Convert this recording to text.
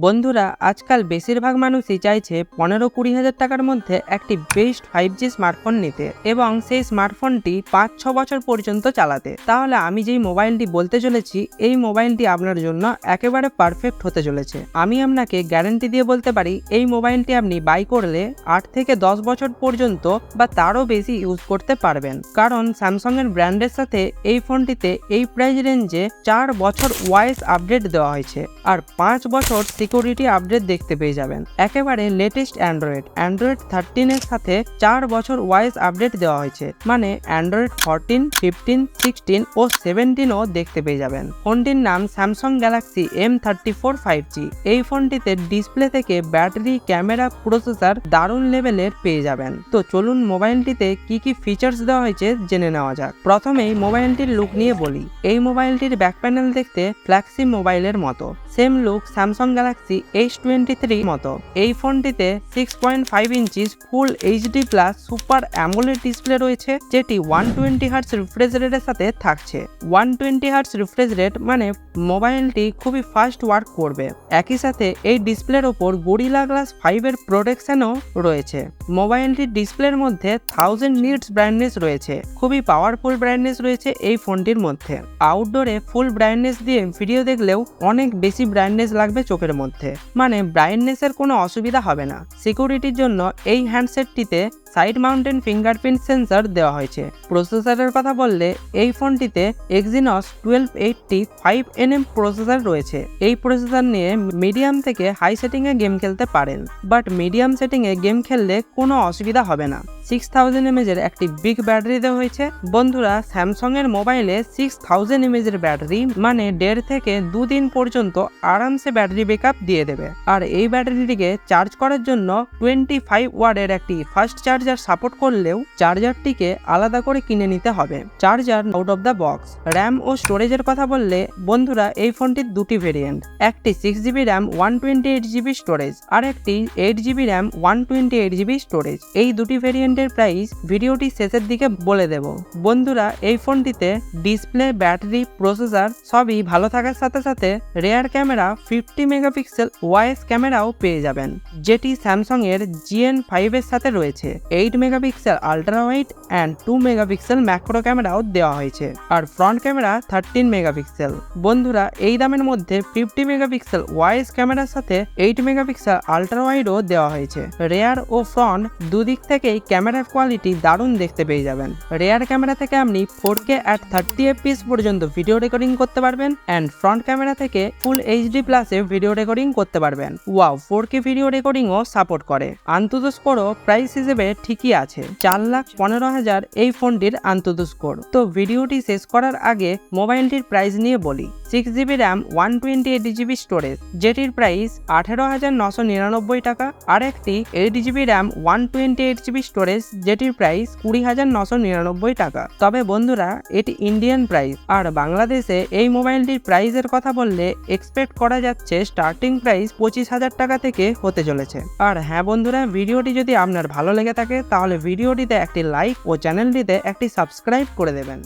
বন্ধুরা আজকাল বেশিরভাগ মানুষই চাইছে 15-20 হাজার টাকার মধ্যে একটি বেস্ট 5G স্মার্টফোন নিতে এবং সেই স্মার্টফোনটি 5-6 বছর পর্যন্ত চালাতে। তাহলে আমি যেই মোবাইলটি বলতে চলেছি এই মোবাইলটি আপনার জন্য একেবারে পারফেক্ট হতে চলেছে। আমি আপনাকে গ্যারান্টি দিয়ে বলতে পারি এই মোবাইলটি আপনি বাই করলে 8 থেকে 10 বছর পর্যন্ত বা তারও বেশি ইউজ করতে পারবেন, কারণ স্যামসাং এর ব্র্যান্ডের সাথে এই ফোনটিতে এই প্রাইস রেঞ্জে 4 বছর ওয়াইস আপডেট দেওয়া হয়েছে আর 5 বছর সিকিউরিটি আপডেট দেখতে পেয়ে যাবেন। একেবারে লেটেস্ট অ্যান্ড্রয়েড 13 এর সাথে 4 বছর ওয়াইস আপডেট দেওয়া হয়েছে, মানে অ্যান্ড্রয়েড 14, 15, 16 ও 17ও দেখতে পেয়ে যাবেন। ফোনটির নাম স্যামসাং গ্যালাক্সি M34 5G। এই ফোনটিতে ডিসপ্লে থেকে ব্যাটারি, ক্যামেরা, প্রসেসর দারুণ লেভেলের পেয়ে যাবেন। তো চলুন মোবাইলটিতে কি কি ফিচার্স দেওয়া হয়েছে জেনে নেওয়া যাক। প্রথমেই মোবাইলটির লুক নিয়ে বলি। এই মোবাইলটির ব্যাক প্যানেল দেখতে ফ্ল্যাগশিপ মোবাইলের মতো, same look Samsung Galaxy S23 মতো। এই ফোনটিতে 6.5 ইঞ্চিস ফুল HD plus super AMOLED display রয়েছে, যেটি 120 হার্টজ রিফ্রেশ রেটের সাথে থাকছে। 120 হার্টজ রিফ্রেশ রেট মানে মোবাইলটি খুবই ফাস্ট ওয়ার্ক করবে। একই সাথে এই ডিসপ্লের ওপর গরিলা গ্লাস 5 এর প্রোটেকশনও রয়েছে। মোবাইলটির ডিসপ্লের মধ্যে 1000 নিটস ব্রাইটনেস রয়েছে, খুবই পাওয়ারফুল ব্রাইটনেস রয়েছে এই ফোনটির মধ্যে। আউটডোরে ফুল ব্রাইটনেস দিয়ে ভিডিও দেখলেও অনেক বেশি ব্রাইটনেস লাগবে চোখের মধ্যে, মানে ব্রাইটনেসের কোনো অসুবিধা হবে না। সিকিউরিটির জন্য এই হ্যান্ডসেটটিতে সাইড মাউন্টেন ফিঙ্গারপ্রিন্ট সেন্সর দেওয়া হয়েছে। প্রসেসরের কথা বললে এই ফোনটিতে Exynos 1280 5nm প্রসেসর রয়েছে। এই প্রসেসর নিয়ে মিডিয়াম থেকে হাই সেটিংয়ে গেম খেলতে পারেন, বাট মিডিয়াম সেটিংয়ে গেম খেললে কোনো অসুবিধা হবে না। 6000 mAh এর একটি বিগ ব্যাটারি দেওয়া হয়েছে। বন্ধুরা স্যামসাং এর মোবাইলে 6000 mAh এর ব্যাটারি মানে 1.5 থেকে 2 দিন পর্যন্ত আরামসে ব্যাটারি ব্যাকআপ দিয়ে দেবে। আর এই ব্যাটারিটিকে চার্জ করার জন্য 25 ওয়াটের একটি ফাস্ট চার্জার সাপোর্ট করলেও চার্জারটিকে আলাদা করে কিনে নিতে হবে। Charger out of the box. RAM ও স্টোরেজের কথা বললে বন্ধুরা এই ফোনটির দুটি ভেরিয়েন্ট, একটি 6GB র্যাম 128GB স্টোরেজ আর একটি 8GB র্যাম 128GB স্টোরেজ। এই দুটি ভেরিয়েন্টের প্রাইস ভিডিওটি শেষের দিকে বলে দেব। বন্ধুরা এই ফোনটিতে ডিসপ্লে, ব্যাটারি, প্রসেসর সবই ভালো থাকার সাথে সাথে রেয়ার ক্যামেরা 50 মেগাপিক্সেল ওয়াইস ক্যামেরাও পেয়ে যাবেন, যেটি স্যামসাং এর GN5 এর সাথে রয়েছে। 8 megapixel ultra wide and 2 megapixel macro ক্যামেরাও দেওয়া হয়েছে আর ফ্রন্ট ক্যামেরা 13 মেগাপিক্সেল। বন্ধুরা এই দামের মধ্যে 50 মেগাপিক্সেল ওয়াইস ক্যামেরার সাথে 8 মেগাপিক্সেল আল্ট্রা ওয়াইডও দেওয়া হয়েছে। রেয়ার ও ফ্রন্ট দুদিক থেকেই ক্যামেরার কোয়ালিটি দারুণ দেখতে পেয়ে যাবেন। রেয়ার ক্যামেরা থেকে আপনি 4K at 30 fps পর্যন্ত ভিডিও রেকর্ডিং করতে পারবেন অ্যান্ড ফ্রন্ট ক্যামেরা থেকে ফুল HD প্লাসে ভিডিও রেকর্ডিং করতে পারবেন। ওয়াও, 4K ভিডিও রেকর্ডিংও সাপোর্ট করে। আন্তঃ স্কোরও প্রাইস হিসেবে ঠিকই আছে, 4,15,000 এই ফোনটির আন্তঃ স্কোর। তো ভিডিওটি শেষ করার আগে মোবাইলটির প্রাইস নিয়ে বলি। 6GB র্যাম 128GB স্টোরেজ, যেটির প্রাইস 18,999 টাকা, আর একটি 8GB র্যাম 128GB স্টোরেজ, যেটির প্রাইস 20,999 টাকা। তবে বন্ধুরা এটি ইন্ডিয়ান প্রাইস, আর বাংলাদেশে এই মোবাইলটির প্রাইসের কথা বললে এক্সপেক্ট করা যাচ্ছে স্টার্টিং প্রাইস 25,000 টাকা থেকে হতে চলেছে। আর হ্যাঁ বন্ধুরা, ভিডিওটি যদি আপনার ভালো লেগে থাকে তাহলে ভিডিওটিতে একটি লাইক ও চ্যানেলটিতে একটি সাবস্ক্রাইব করে দেবেন।